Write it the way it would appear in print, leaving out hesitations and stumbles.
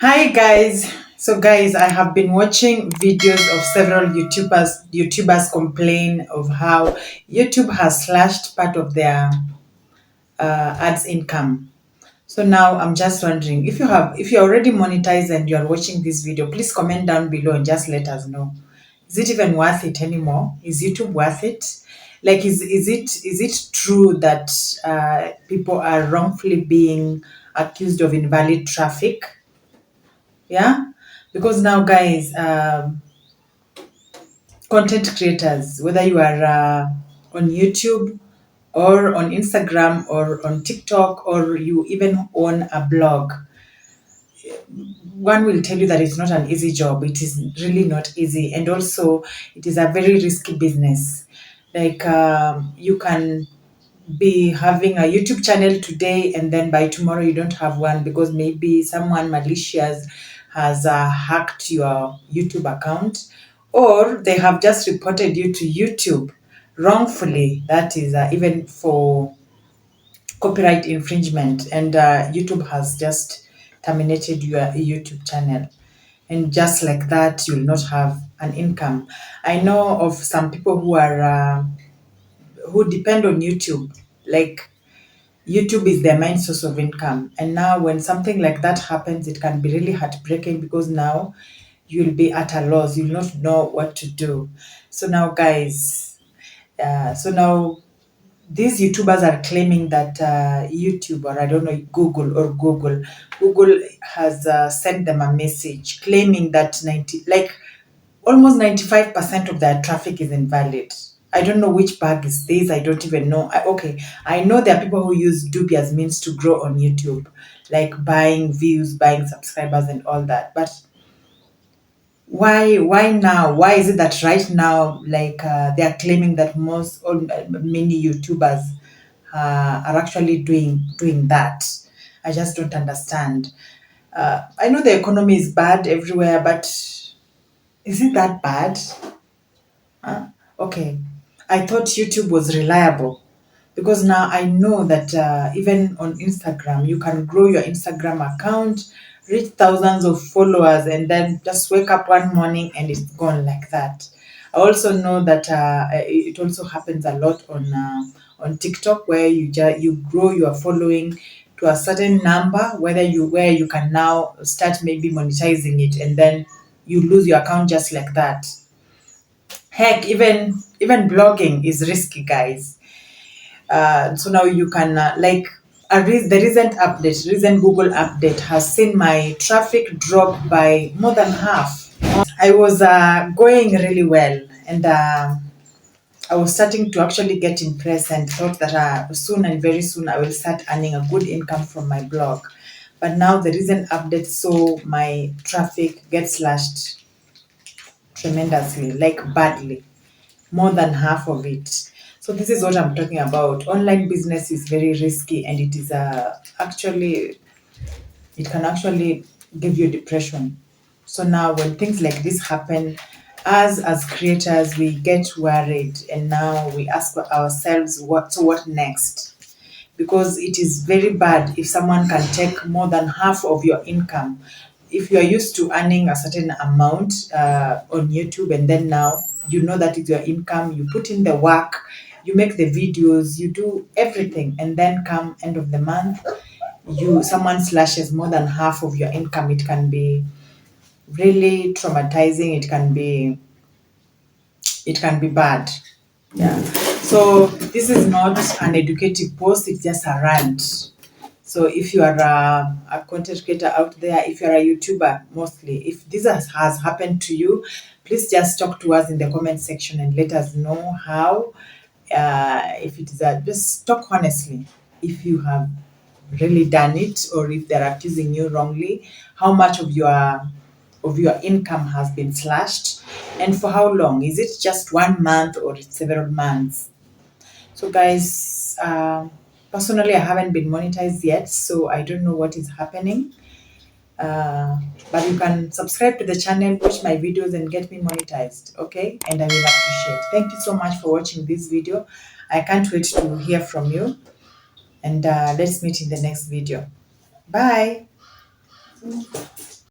Hi guys. So guys, I have been watching videos of several YouTubers complain of how YouTube has slashed part of their ads income. So now I'm just wondering if you're already monetized and you're watching this video, please comment down below and just let us know. Is it even worth it anymore? Is YouTube worth it? Like is it true that people are wrongfully being accused of invalid traffic? Yeah, because now guys, content creators, whether you are on YouTube or on Instagram or on TikTok, or you even own a blog, one will tell you that it's not an easy job. It is really not easy, and also it is a very risky business. Like you can be having a YouTube channel today, and then by tomorrow you don't have one because maybe someone malicious has hacked your YouTube account, or they have just reported you to YouTube wrongfully. That is even for copyright infringement, and YouTube has just terminated your YouTube channel. And just like that, you'll not have an income. I know of some people who depend on YouTube. Like YouTube is their main source of income. And now, when something like that happens, it can be really heartbreaking because now you'll be at a loss. You'll not know what to do. So now, guys, these YouTubers are claiming that YouTube, or I don't know, Google has sent them a message claiming that almost 95% of their traffic is invalid. I don't know which bug is this. I don't even know. Okay, I know there are people who use dubious means to grow on YouTube, like buying views, buying subscribers, and all that. But why now? Why is it that right now, like they are claiming that many YouTubers are actually doing that? I just don't understand. I know the economy is bad everywhere, but is it that bad? Huh? Okay. I thought YouTube was reliable because now I know that even on Instagram, you can grow your Instagram account, reach thousands of followers, and then just wake up one morning and it's gone like that. I also know that it also happens a lot on TikTok, where you grow your following to a certain number, where you can now start maybe monetizing it, and then you lose your account just like that. Heck, even blogging is risky, guys. So now you can the recent Google update has seen my traffic drop by more than half. I was going really well, and I was starting to actually get impressed and thought that soon and very soon I will start earning a good income from my blog. But now the recent update saw my traffic get slashed tremendously, like badly, more than half of it. So this is what I'm talking about. Online business is very risky, and it is actually it can actually give you depression. So now when things like this happen, us as creators, we get worried, and now we ask ourselves, what next? Because it is very bad if someone can take more than half of your income. If you are used to earning a certain amount on YouTube, and then now you know that is your income, you put in the work, you make the videos, you do everything, and then come end of the month, someone slashes more than half of your income. It can be really traumatizing. It can be bad. Yeah. So this is not an educative post, it's just a rant. So if you are a content creator out there, if you are a YouTuber mostly, if this has happened to you, please just talk to us in the comment section and let us know how. If it is just talk honestly. If you have really done it, or if they're accusing you wrongly, how much of your income has been slashed, and for how long? Is it just 1 month or several months? So guys, personally, I haven't been monetized yet, so I don't know what is happening. But you can subscribe to the channel, watch my videos, and get me monetized, okay? And I will appreciate. Thank you so much for watching this video. I can't wait to hear from you, and let's meet in the next video. Bye.